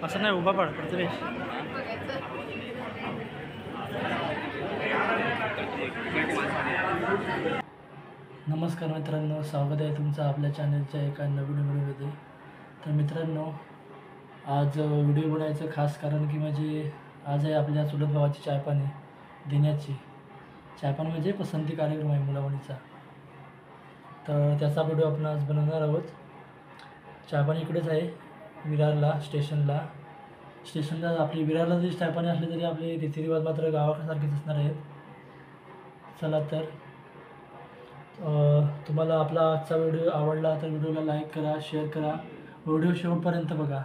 असं नाही, उभा पड पृथ्वी. नमस्कार मित्रांनो, स्वागत आहे तुमचं आपल्या चॅनलच्या एका नवीन व्हिडिओमध्ये. तर मित्रांनो, आज व्हिडिओ बनायचं खास कारण की म्हणजे आज आहे आपल्या चुलत भावाची चायपाणी देण्याची. चायपाणी म्हणजे पसंती कार्यक्रम आहे मुलामुलीचा, तर त्याचा व्हिडिओ आपण आज बनवणार आहोत. चायपाणी इकडेच आहे विरारला, स्टेशनला आपली विरारला जरी चायपाणी असली तरी आपले रीतिरिवाज मात्र गावासारखेच असणार आहेत. चला तर तुम्हाला आपला आजचा व्हिडिओ आवडला तर व्हिडिओला लाईक करा, शेअर करा, व्हिडिओ शेवटपर्यंत बघा.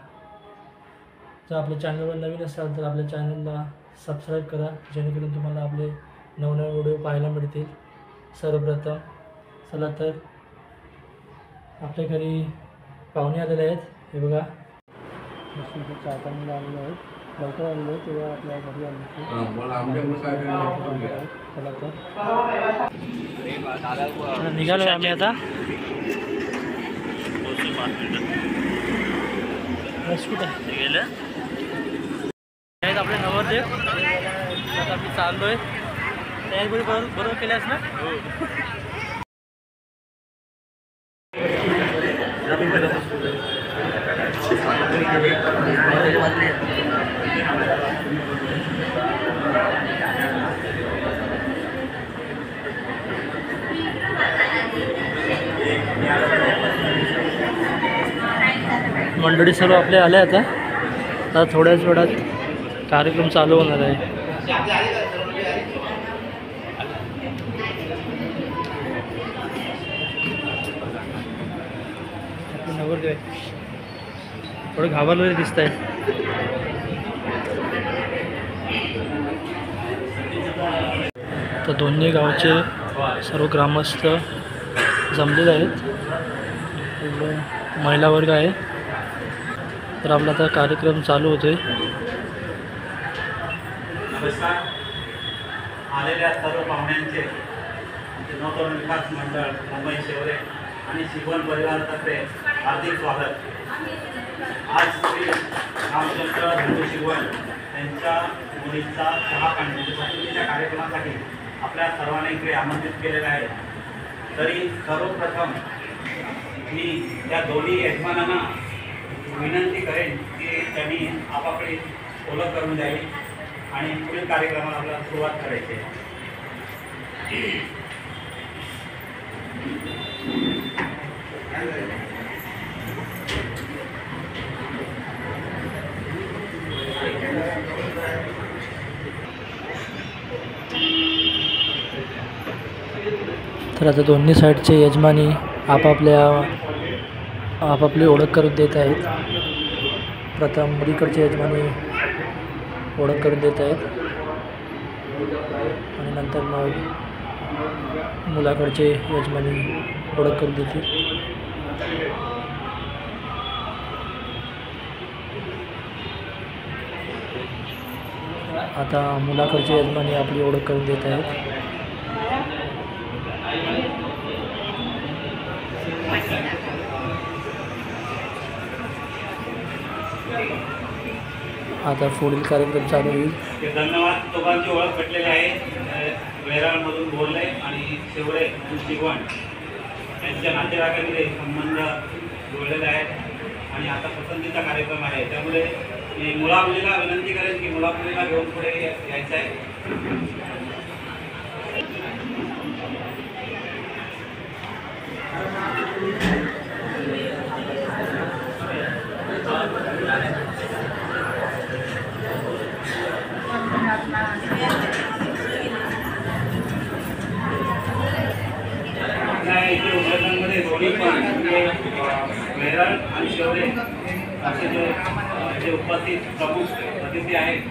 जर आपल्या चॅनलवर नवीन असाल तर आपल्या चॅनलला सबस्क्राईब करा, जेणेकरून तुम्हाला आपले नवनवीन व्हिडिओ पाहायला मिळतील. सर्वप्रथम चला तर आपल्या घरी पाहुणे आलेले आहेत. हे बघा, चायपाणीला आलेले आहेत, लवकर आलेलो आहे तेव्हा आपल्या घरी आले. चला तर निघालो आम्ही आता. कुठं आहेत आपले नवरदेव. आता आम्ही चाललो आहे. तयारी बरोबर केल्यास ना? मंडळी सर्व आपले आले. आता थोड्याच वेळात कार्यक्रम चालू होणार आहे. नवरदेव थोडं घाबरलेले दिसत आहे. तर दोन्ही गावचे सर्व ग्रामस्थ जमलेले आहेत, महिला वर्ग आहे. तर आपला आता कार्यक्रम चालू होतोय. आलेल्या सर्व पाहुण्यांचे नवतरुण विकास मंडळ मुंबई शेवरे आणि शिवण परिवारातर्फे हार्दिक स्वागत. आज श्री रामचंद्र हिंदू शिवण यांच्या मुलीचा चहा पसंतीच्या कार्यक्रमासाठी आपल्या सर्वांना इकडे आमंत्रित केलेलं आहे. तरी सर्वप्रथम मी त्या दोन्ही यजमानांना विनंती करेन की त्यांनी आपापली ओळख करून द्यावी आणि पुढील कार्यक्रमाला आपल्याला सुरुवात करायची आहे. तर आता दोन्ही साईडचे यजमानी आपापली ओळख करून देत आहेत. प्रथम मुलीकडचे यजमानी ओळख करून देत आहेत आणि नंतर मग मुलाकडचे यजमानी ओळख करून देतील. आता मुलाकडचे यजमानी आपली ओळख करून देत आहेत. आता पुढील कार्यक्रम चालू होईल. धन्यवाद. दोघांची ओळख भेटलेली आहे. वेराळमधून बोलले आणि शेवळे शिवण यांच्या नातेवाईकांमध्ये संबंध जोडलेले आहेत आणि आता पसंतीचा कार्यक्रम आहे. त्यामुळे मी मुलामुलीला विनंती करेन की मुलामुलीला घेऊन पुढे यायचं आहे. इथे उपलब्धांमध्ये दोन्ही पण वेराळ आणि शेवरे असे जे उपस्थित प्रमुख अतिथी आहेत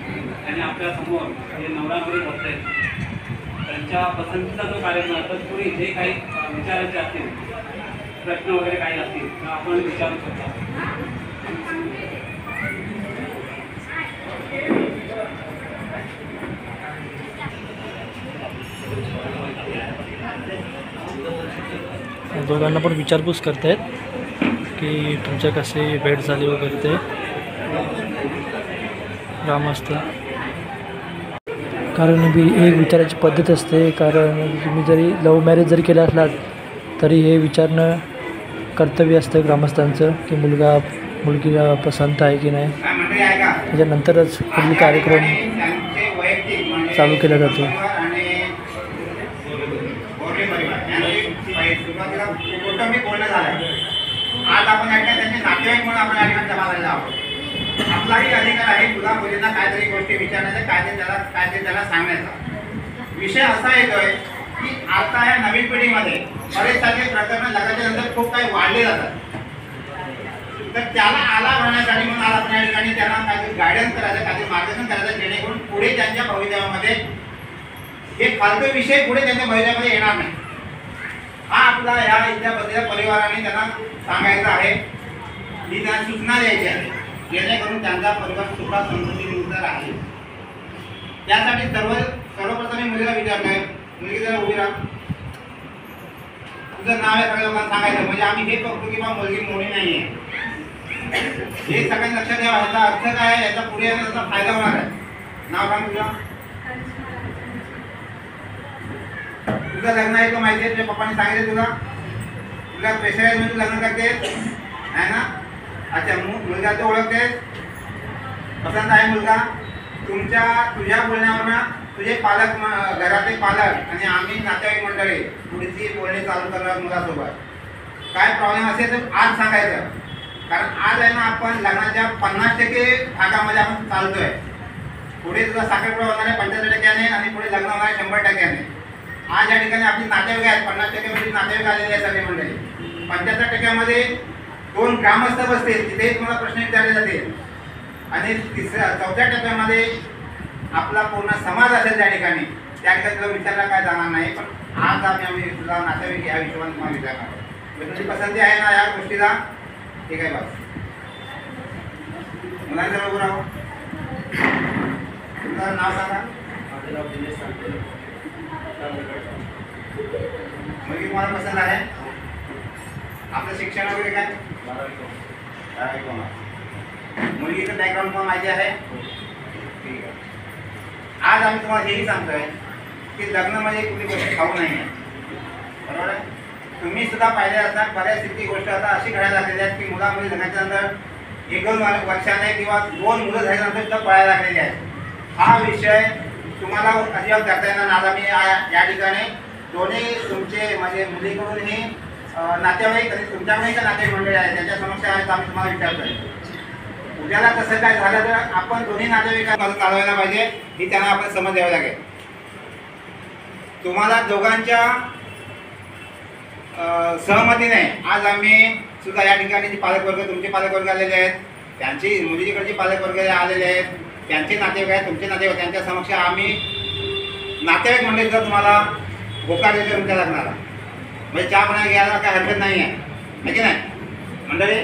त्यांनी आपल्यासमोर जे नवरा नवरी बसत आहेत त्यांच्या पसंतीचा जो कार्यक्रम तत्पूर्वी जे काही विचारायचे असतील, प्रश्न वगैरे काही असतील तर आपण विचारू शकता. दोघांना पण विचारपूस करतायत. की तुमच्या कसे भेट झाली वगैरे ते ग्रामस्थ. कारण एक विचाराची पद्धत असते. कारण तुम्ही जरी लव्ह मॅरेज जरी केलं असलात तरी हे विचारणं कर्तव्य असतं ग्रामस्थांचं की मुलगीला पसंत आहे की नाही. त्याच्यानंतरच पुढील कार्यक्रम चालू केला जातो. आज आपण त्यांचे नातेवाईक म्हणून आपण या ठिकाणी जमा झालेला आहोत. आपलाही अधिकार आहे तुला मुलींना काहीतरी गोष्टी विचारण्याचा, काहीतरी त्याला सांगण्याचा. विषय असा येतोय की आता या नवीन पिढीमध्ये बरेच सारे प्रकरण लग्नाच्या नंतर खूप काही वाढले जातात. तर त्याला आला भरण्यासाठी म्हणून आज आपण या ठिकाणी त्यांना काहीतरी गायडन्स करायचं, काहीतरी मार्गदर्शन करायचं, जेणेकरून पुढे त्यांच्या भवितव्यामध्ये हे फालतू विषय पुढे त्यांच्या भवितव्यामध्ये येणार नाही. हा आपला ह्या इथल्या परिवाराने त्यांना सांगायचं आहे, ही त्यांना सूचना द्यायची आहे, जेणेकरून त्यांचा परिवार सुखा समृद्धीयुक्त राहील. त्यासाठी सर्वप्रथम मी मुलीला विचारलंय, मुलगी जरा उभी राहा, तुझं नाव आहे सगळ्या लोकांना सांगायचं, म्हणजे आम्ही हे बघतो की बा मुलगी मोठी नाही आहे. हे सगळ्यांनी लक्षात ठेवा. ह्याचा अर्थ काय आहे, याचा पुढे याचा फायदा होणार आहे. नाव सांग तुझं. तुझं लग्न आहे का माहिती आहे, तुझ्या पप्पांनी सांगितलं तुला प्रेशराईज मध्ये लग्न करते आहे ना. अच्छा, मुलगा तो ओळखते, पसंत आहे मुलगा. तुझ्या बोलण्यावरनं तुझे पालक, घरातले पालक आणि आम्ही नातेवाईक मंडळी पुढची बोलणी चालू करणार मुलासोबत. काय प्रॉब्लेम असेल तर आज सांगायचं. कारण आज आहे ना आपण लग्नाच्या 50% भागामध्ये आपण चालतोय. पुढे तुझा साखरपुडा होणार आहे 75% आणि पुढे लग्न होणार आहे 100%. आज या ठिकाणी आपली नातेवाईक आहेत, 50% मध्ये नातेवाईक आलेले आहेत सगळे मंडळी. 75% 2 ग्रामस्थ बसतील, तिथे तुम्हाला प्रश्न विचारले जातील. आणि 4थ्या आपला पूर्ण समाज असेल त्या ठिकाणी तुला विचारला काय जाणार नाही. पण आज आम्ही तुला नातेवाईक या हिशोबाने तुम्हाला विचारणार. तुझी पसंती आहे ना या गोष्टीला, ठीक आहे. बस मुलांच्या बरोबर राहू. तुमचं नाव सांगा. मुलगी तुम्हाला पसंत आहे. आपलं शिक्षण वगैरे काय, मुलगीचं बॅकग्राऊंड तुम्हाला माहिती आहे, ठीक आहे. आज आम्ही तुम्हाला हेही सांगतोय की लग्न म्हणजे कुठली गोष्ट खाऊ नाही आहे, बरोबर आहे. तुम्ही सुद्धा पाहिले असणार बऱ्याचशी गोष्ट आता अशी घडायला लागलेली आहेत की मुलामुली लग्नाच्या नंतर 1-2 वर्षाने किंवा 2 मुलं झाल्यानंतर सुद्धा पळायला लागलेली आहेत. हा विषय तुम्हाला अजिबात करता येणार. आज आम्ही या ठिकाणी दोन्ही तुमचे म्हणजे मुलीकडूनही नातेवाईक आणि तुमच्याकडे का नातेवाईक मंडळी आहे त्यांच्या समस्या आहेत, आम्ही तुम्हाला विचारतोय. उद्याला कसं काय झालं तर आपण दोन्ही नातेवाईकांना चालवायला पाहिजे ही त्यांना आपण समज द्यावी लागेल. तुम्हाला दोघांच्या सहमतीने आज आम्ही सुद्धा या ठिकाणी जी पालकवर्ग, तुमचे पालकवर्ग आलेले आहेत, त्यांची मुलीकडचे पालकवर्ग आलेले आहेत, त्यांचे नातेवाईक आहेत, तुमचे नातेवाईक, त्यांच्या समक्ष आम्ही नातेवाईक मंडळीचा तुम्हाला होकार देतो तुमच्या लग्नाला. म्हणजे चहा पाणी घ्यायला काय हरकत नाही आहे, है की नाही मंडळी.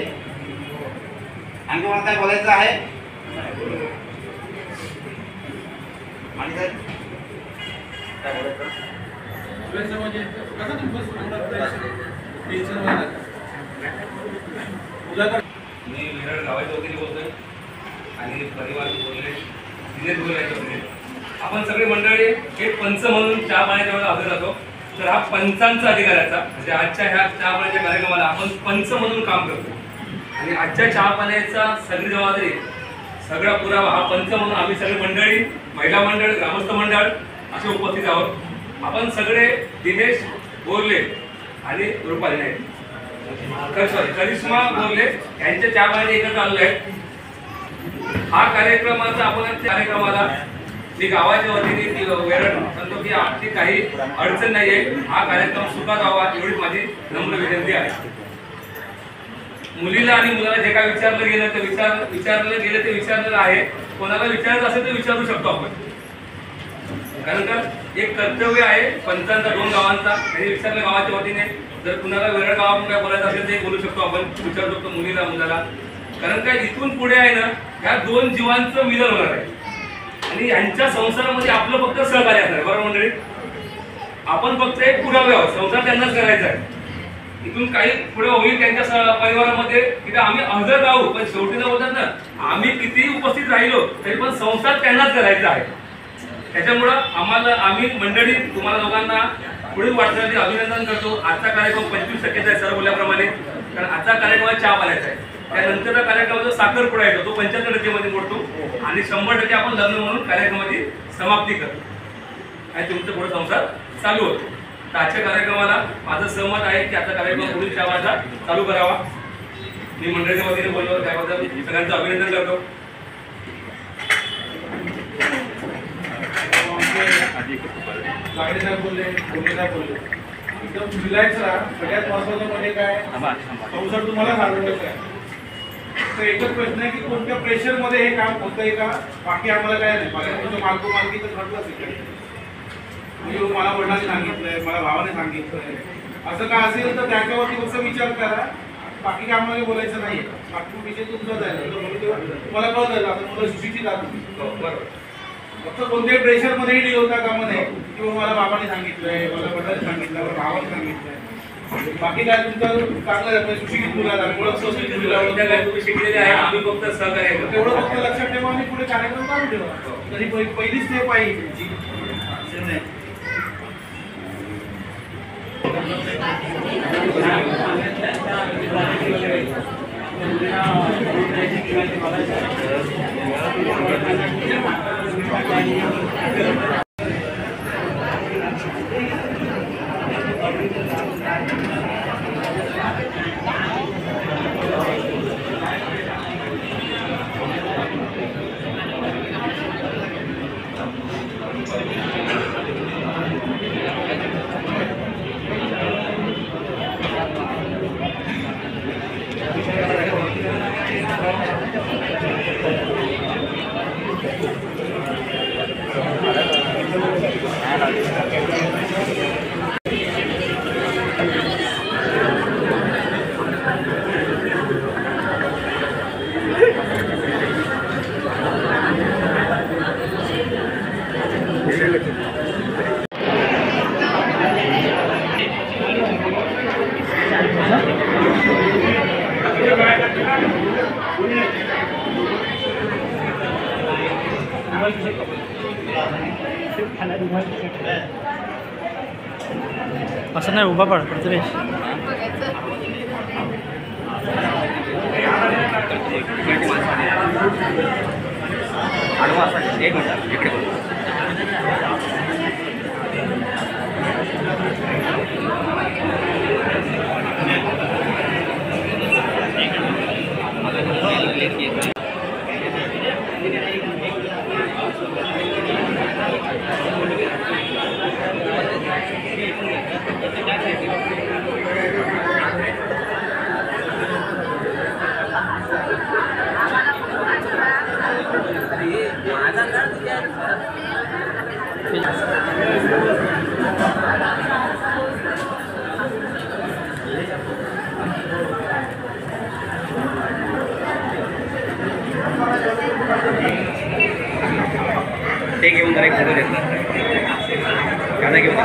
आणि तुम्हाला काय बोलायचं आहे आणि काय बोलायचं मी विराट गावाच्या वतीने बोलतोय आणि परिवार बोलले दिनेश बोलायचे होते. आपण सगळी मंडळी हे पंच म्हणून चहा पाण्याच्या वेळेला हजर राहतो. तर हा पंचांचा अधिकाराचा म्हणजे आजच्या ह्या चहा पाण्याच्या कार्यक्रमाला आपण पंच म्हणून काम करतो आणि आजच्या चहा पाण्याचा सगळी जबाबदारी सगळा पुरावा हा पंच म्हणून आम्ही सगळी मंडळी, महिला मंडळ, ग्रामस्थ मंडळ असे उपस्थित आहोत. आपण सगळे दिनेश बोरले आणि रुपाली नाईक, करिश्मा बोरले यांच्या चहा पाण्याचे एकत्र आलेले आहेत. हा कार्यक्रमाचा आपण कार्यक्रमाला मी गावाच्या वतीने वेळ म्हणतो की आपली काही अडचण नाही आहे, हा कार्यक्रम सुखात व्हावा एवढीच माझी नम्र विनंती आहे. मुलीला आणि मुलाला जे काय विचारलं गेलं ते विचारलेलं आहे. कोणाला विचारायचं असेल तर विचारू शकतो आपण, कारण का एक कर्तव्य आहे पंचांचा, 2 गावांचा. आणि विचारलं गावाच्या वतीने जर कुणाला वेगळ्या गावातून काय बोलायचं असेल ते बोलू शकतो आपण, विचारू शकतो मुलीला मुलाला. कारण काय इथून पुढे आहे ना ह्या 2 जीवांचं मिलन होणार आहे आणि यांच्या संसारामध्ये आपलं फक्त सहकार्य असणार, बरोबर मंडळी. आपण फक्त एक पुरावे आहोत, संसार त्यांनाच करायचा आहे. इथून काही पुढे होईल त्यांच्या परिवारामध्ये तिथे आम्ही हजर राहू, पण शेवटी न बोलतात ना, आम्ही किती उपस्थित राहिलो तरी पण संसार त्यांनाच करायचा आहे. त्याच्यामुळं आम्ही मंडळी तुम्हाला दोघांना पुढील वाटण्यासाठी अभिनंदन करतो. आजचा कार्यक्रम 25% आहे सर बोलल्याप्रमाणे, कारण आजचा कार्यक्रम चहा पाण्याचा आहे. त्यानंतरचा कार्यक्रम जो साखरपुडा येतो तो 75% मोडतो आणि 100% आपण लग्न म्हणून कार्यक्रमाची समाप्ती करतो आणि तुमचा पुढे संसार चालू होतो. तर आजच्या कार्यक्रमाला माझं सहमत आहे की आजचा कार्यक्रम पुढील चहाचा चालू करावा. मी मंडळीच्या वतीने बोललो त्याबद्दल सगळ्यांचं अभिनंदन करतो. लागले बोलले एकदम रिलॅक्स राहा. सगळ्यात महत्वाचं म्हणजे काय, संसार तुम्हाला चालवायचा आहे. तर एकच प्रश्न आहे की कोणत्या प्रेशरमध्ये हे काम होतंय का, बाकी आम्हाला काय नाही. तुमचं मालकी तर घडलंच आहे. म्हणजे मला वडिलांनी सांगितलंय, मला भावाने सांगितलंय, असं काय असेल तर त्याच्यावरती फक्त विचार करा. बाकी काय आम्हाला बोलायचं नाही. बाकी विषय तुमचाच आहे. तुम्हाला कळत आता मुलं सुशिक्षित आहात. फक्त कोणत्याही प्रेशरमध्येही डील होता कामा नये किंवा मला बाबाने सांगितलंय, मला वडिलांनी सांगितलं, मला भावाने सांगितलंय. बाकी काय तुमचं चांगलं आहे. सुशिक्षित मुलाला ओळख तुम्ही शिकलेले आहे, आम्ही फक्त सहकार्य करतो. तेवढं फक्त लक्षात ठेवा आणि पुढे कार्यक्रम चालू ठेवा. तरी पहिली स्टेप आहे तुमची. नाही असं नाही, उभा पड प्रथमेश. ते घेऊन जरा एक फोटो घेतला गाणं घेऊन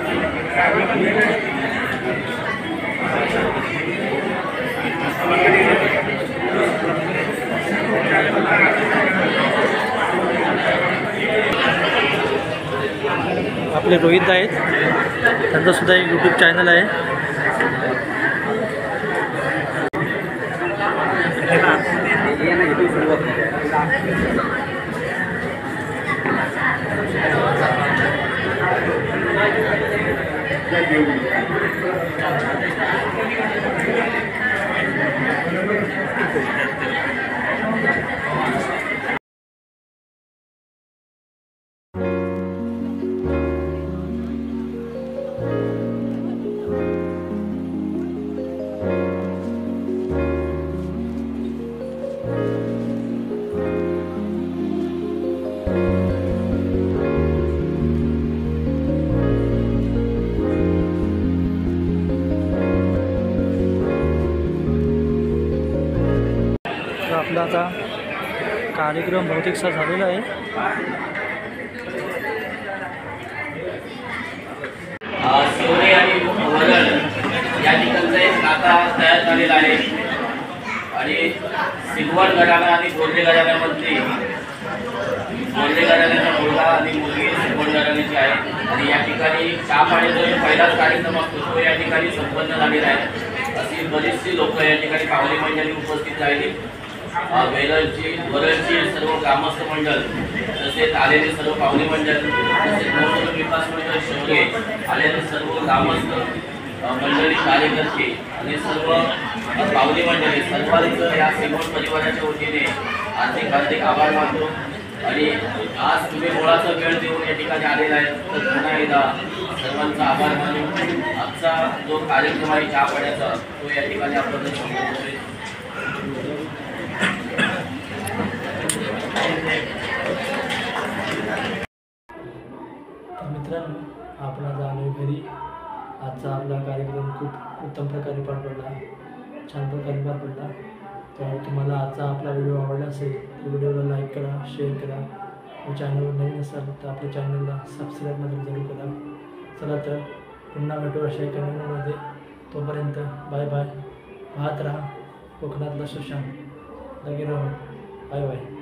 Thank you. आपले रोहित आहेत, त्यांचा सुद्धा एक यूट्यूब चॅनल आहे. तर आपला आता कार्यक्रम बहुतेकसा झालेला आहे. शिवरे आणि वरण या ठिकाणचा एक नाता तयार झालेला आहे आणि सिल्वर घराणा आणि गोल्डे घराण्यामध्ये गोल्डे घराण्याचा मुलगा आणि मुलगी सिल्वर घराण्याची आहे आणि या ठिकाणी चहा पाण्याचा जो पहिलाच कार्यक्रम असतो तो या ठिकाणी संपन्न झालेला आहे. अशी बरीचशी लोक या ठिकाणी पाहुणे मंडळी उपस्थित राहिली. वरळची सर्व ग्रामस्थ मंडळ तसेच आलेले सर्व पाहुणे मंडळ तसेच नवतरुण विकास मंडळ शिवरे आलेले सर्व ग्रामस्थ मंडळी कार्यकर्ते आणि सर्व पाहुणे मंडळी सर्वांचं या सिंगोट परिवाराच्या वतीने हार्दिक आभार मानतो. आणि आज तुम्ही मोळाचा वेळ देऊन या ठिकाणी आलेला आहे तर पुन्हा एकदा सर्वांचा आभार मानून आजचा जो कार्यक्रम आहे चहा पाण्याचा तो या ठिकाणी आपण संपवतोय. मित्रांनो, आपण आज आलो घरी. आजचा आपला कार्यक्रम खूप उत्तम प्रकारे पार पडला, छान प्रकारे पार पडला. तर तुम्हाला आजचा आपला व्हिडिओ आवडला असेल तर व्हिडिओला लाईक करा, शेअर करा. व चॅनलवर नवीन असाल तर आपल्या चॅनलला सबस्क्राईब मात्र जरूर करा. चला तर पुन्हा भेटू अशा एका नवीनमध्ये. तोपर्यंत बाय बाय. पाहत राहा कोकणातला सुशांत. लगे राहू. Bye bye.